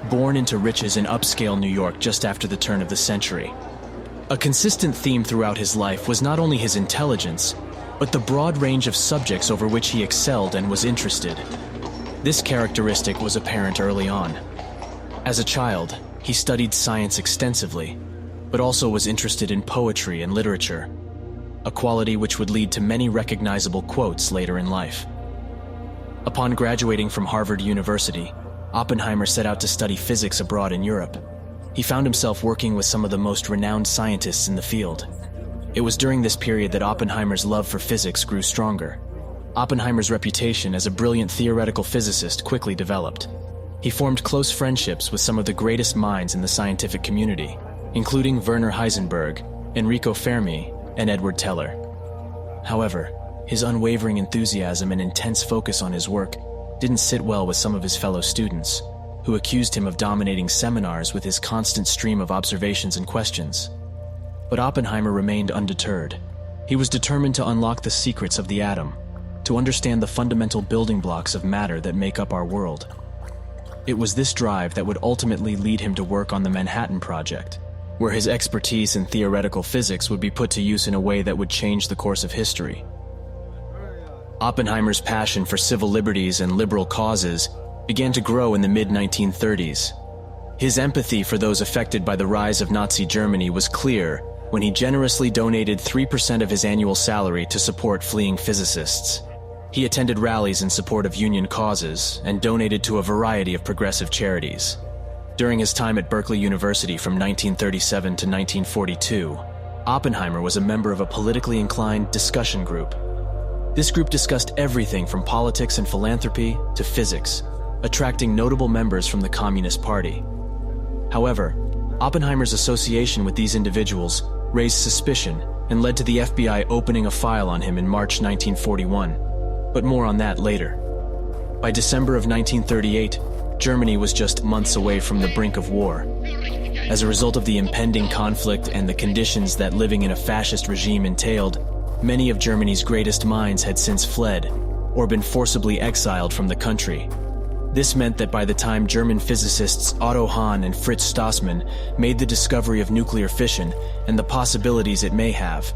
born into riches in upscale New York just after the turn of the century. A consistent theme throughout his life was not only his intelligence, but the broad range of subjects over which he excelled and was interested. This characteristic was apparent early on. As a child, he studied science extensively, but also was interested in poetry and literature, a quality which would lead to many recognizable quotes later in life. Upon graduating from Harvard University, Oppenheimer set out to study physics abroad in Europe. He found himself working with some of the most renowned scientists in the field. It was during this period that Oppenheimer's love for physics grew stronger. Oppenheimer's reputation as a brilliant theoretical physicist quickly developed. He formed close friendships with some of the greatest minds in the scientific community, including Werner Heisenberg, Enrico Fermi, and Edward Teller. However, his unwavering enthusiasm and intense focus on his work didn't sit well with some of his fellow students, who accused him of dominating seminars with his constant stream of observations and questions. But Oppenheimer remained undeterred. He was determined to unlock the secrets of the atom, to understand the fundamental building blocks of matter that make up our world. It was this drive that would ultimately lead him to work on the Manhattan Project, where his expertise in theoretical physics would be put to use in a way that would change the course of history. Oppenheimer's passion for civil liberties and liberal causes began to grow in the mid-1930s. His empathy for those affected by the rise of Nazi Germany was clear when he generously donated 3% of his annual salary to support fleeing physicists. He attended rallies in support of union causes and donated to a variety of progressive charities. During his time at Berkeley University from 1937 to 1942, Oppenheimer was a member of a politically inclined discussion group. This group discussed everything from politics and philanthropy to physics, attracting notable members from the Communist Party. However, Oppenheimer's association with these individuals raised suspicion and led to the FBI opening a file on him in March 1941, but more on that later. By December of 1938, Germany was just months away from the brink of war. As a result of the impending conflict and the conditions that living in a fascist regime entailed, many of Germany's greatest minds had since fled or been forcibly exiled from the country. This meant that by the time German physicists Otto Hahn and Fritz Strassmann made the discovery of nuclear fission and the possibilities it may have,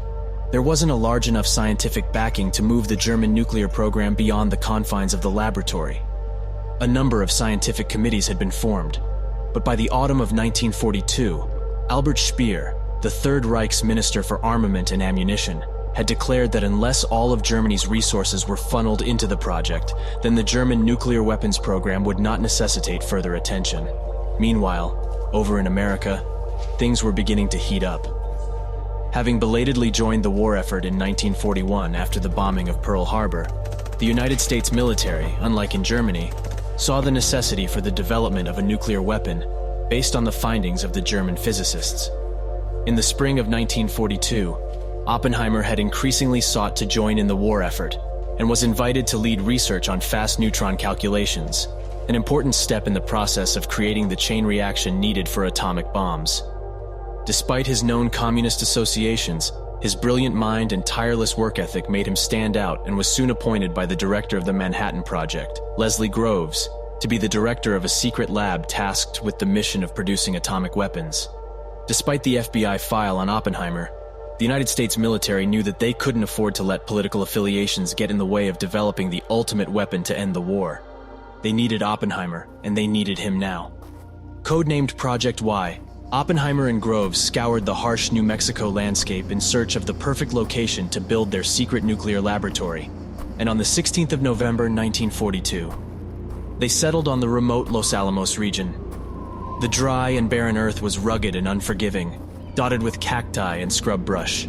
there wasn't a large enough scientific backing to move the German nuclear program beyond the confines of the laboratory. A number of scientific committees had been formed, but by the autumn of 1942, Albert Speer, the Third Reich's Minister for Armament and Ammunition, had declared that unless all of Germany's resources were funneled into the project, then the German nuclear weapons program would not necessitate further attention. Meanwhile, over in America, things were beginning to heat up. Having belatedly joined the war effort in 1941 after the bombing of Pearl Harbor, the United States military, unlike in Germany, saw the necessity for the development of a nuclear weapon based on the findings of the German physicists. In the spring of 1942, Oppenheimer had increasingly sought to join in the war effort and was invited to lead research on fast neutron calculations, an important step in the process of creating the chain reaction needed for atomic bombs. Despite his known communist associations, his brilliant mind and tireless work ethic made him stand out and was soon appointed by the director of the Manhattan Project, Leslie Groves, to be the director of a secret lab tasked with the mission of producing atomic weapons. Despite the FBI file on Oppenheimer, the United States military knew that they couldn't afford to let political affiliations get in the way of developing the ultimate weapon to end the war. They needed Oppenheimer, and they needed him now. Codenamed Project Y, Oppenheimer and Groves scoured the harsh New Mexico landscape in search of the perfect location to build their secret nuclear laboratory, and on the 16th of November 1942, they settled on the remote Los Alamos region. The dry and barren earth was rugged and unforgiving, dotted with cacti and scrub brush.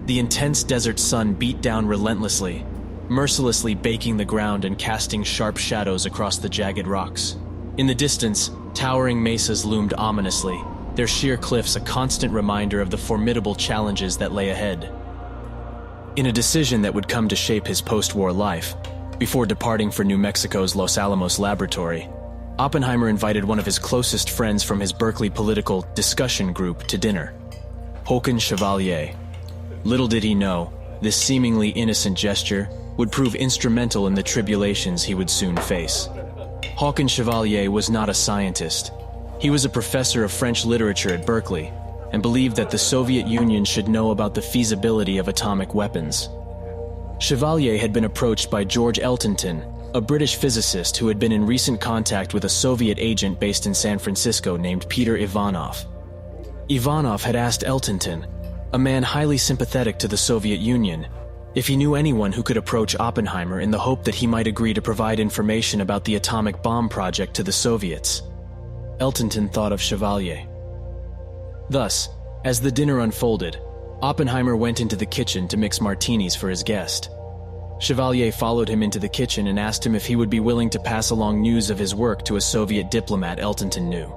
The intense desert sun beat down relentlessly, mercilessly baking the ground and casting sharp shadows across the jagged rocks. In the distance, towering mesas loomed ominously, their sheer cliffs a constant reminder of the formidable challenges that lay ahead. In a decision that would come to shape his post-war life, before departing for New Mexico's Los Alamos laboratory, Oppenheimer invited one of his closest friends from his Berkeley political discussion group to dinner, Håkon Chevalier. Little did he know, this seemingly innocent gesture would prove instrumental in the tribulations he would soon face. Håkon Chevalier was not a scientist. He was a professor of French literature at Berkeley and believed that the Soviet Union should know about the feasibility of atomic weapons. Chevalier had been approached by George Eltonton, a British physicist who had been in recent contact with a Soviet agent based in San Francisco named Peter Ivanov. Ivanov had asked Eltonton, a man highly sympathetic to the Soviet Union, if he knew anyone who could approach Oppenheimer in the hope that he might agree to provide information about the atomic bomb project to the Soviets. Eltonton thought of Chevalier. Thus, as the dinner unfolded, Oppenheimer went into the kitchen to mix martinis for his guest. Chevalier followed him into the kitchen and asked him if he would be willing to pass along news of his work to a Soviet diplomat Eltonton knew.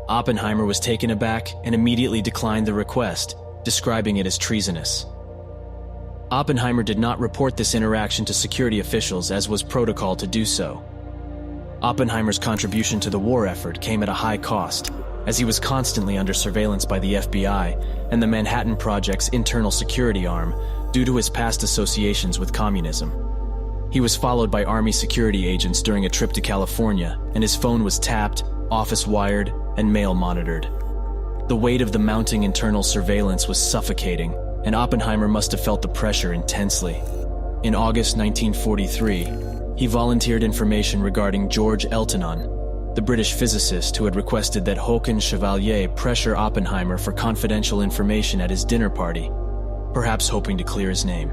Oppenheimer was taken aback and immediately declined the request, describing it as treasonous. Oppenheimer did not report this interaction to security officials, as was protocol to do so. Oppenheimer's contribution to the war effort came at a high cost, as he was constantly under surveillance by the FBI and the Manhattan Project's internal security arm due to his past associations with communism. He was followed by Army security agents during a trip to California, and his phone was tapped, office wired, and mail monitored. The weight of the mounting internal surveillance was suffocating, and Oppenheimer must have felt the pressure intensely. In August 1943, he volunteered information regarding George Eltonton, the British physicist who had requested that Håkon Chevalier pressure Oppenheimer for confidential information at his dinner party, perhaps hoping to clear his name.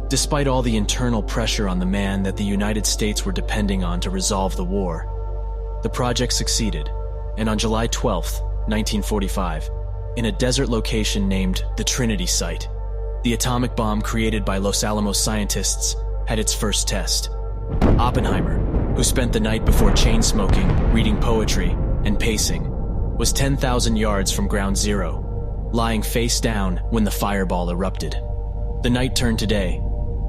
Despite all the internal pressure on the man that the United States were depending on to resolve the war, the project succeeded, and on July 12, 1945, in a desert location named the Trinity Site, the atomic bomb created by Los Alamos scientists had its first test. Oppenheimer, who spent the night before chain-smoking, reading poetry, and pacing, was 10,000 yards from ground zero, lying face down when the fireball erupted. The night turned to day.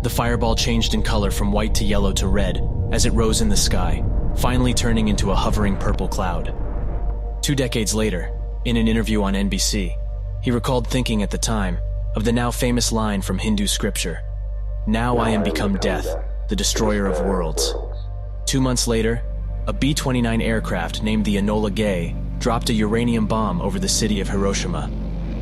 The fireball changed in color from white to yellow to red as it rose in the sky, finally turning into a hovering purple cloud. 2 decades later, in an interview on NBC, he recalled thinking at the time of the now famous line from Hindu scripture, "Now I am become death, the destroyer of worlds." 2 months later, a B-29 aircraft named the Enola Gay dropped a uranium bomb over the city of Hiroshima,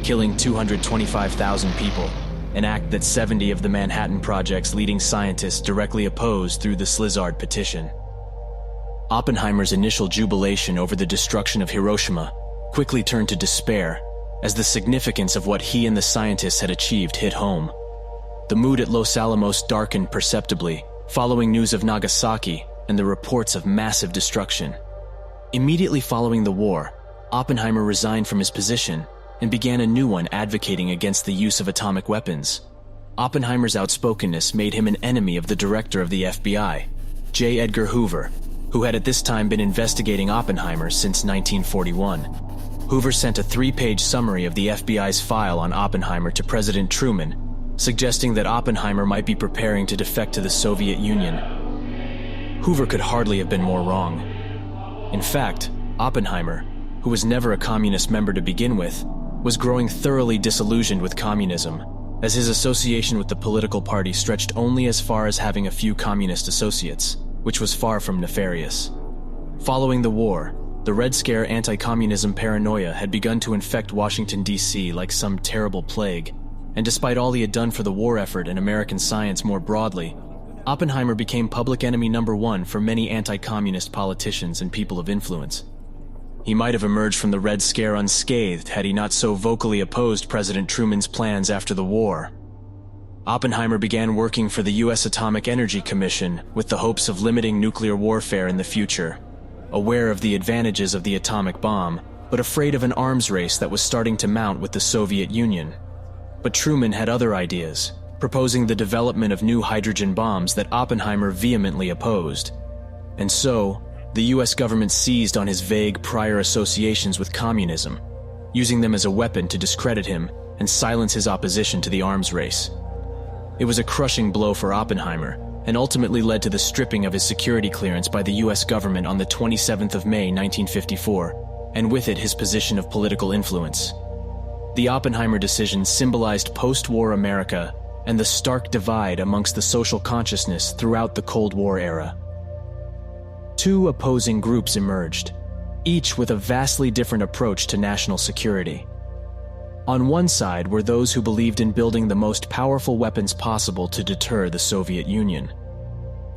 killing 225,000 people, an act that 70 of the Manhattan Project's leading scientists directly opposed through the Slizard petition. Oppenheimer's initial jubilation over the destruction of Hiroshima quickly turned to despair as the significance of what he and the scientists had achieved hit home. The mood at Los Alamos darkened perceptibly following news of Nagasaki and the reports of massive destruction. Immediately following the war, Oppenheimer resigned from his position and began a new one advocating against the use of atomic weapons. Oppenheimer's outspokenness made him an enemy of the director of the FBI, J. Edgar Hoover, who had at this time been investigating Oppenheimer since 1941. Hoover sent a 3-page summary of the FBI's file on Oppenheimer to President Truman, suggesting that Oppenheimer might be preparing to defect to the Soviet Union. Hoover could hardly have been more wrong. In fact, Oppenheimer, who was never a communist member to begin with, was growing thoroughly disillusioned with communism, as his association with the political party stretched only as far as having a few communist associates, which was far from nefarious. Following the war, the Red Scare anti-communism paranoia had begun to infect Washington, D.C. like some terrible plague, and despite all he had done for the war effort and American science more broadly, Oppenheimer became public enemy number 1 for many anti-communist politicians and people of influence. He might have emerged from the Red Scare unscathed had he not so vocally opposed President Truman's plans after the war. Oppenheimer began working for the U.S. Atomic Energy Commission with the hopes of limiting nuclear warfare in the future, aware of the advantages of the atomic bomb, but afraid of an arms race that was starting to mount with the Soviet Union. But Truman had other ideas, proposing the development of new hydrogen bombs that Oppenheimer vehemently opposed. And so, the U.S. government seized on his vague prior associations with communism, using them as a weapon to discredit him and silence his opposition to the arms race. It was a crushing blow for Oppenheimer, and ultimately led to the stripping of his security clearance by the U.S. government on the 27th of May 1954, and with it his position of political influence. The Oppenheimer decision symbolized post-war America and the stark divide amongst the social consciousness throughout the Cold War era. Two opposing groups emerged, each with a vastly different approach to national security. On one side were those who believed in building the most powerful weapons possible to deter the Soviet Union.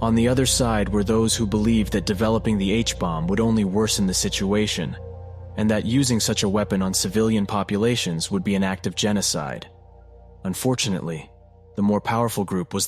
On the other side were those who believed that developing the H-bomb would only worsen the situation, and that using such a weapon on civilian populations would be an act of genocide. Unfortunately, the more powerful group was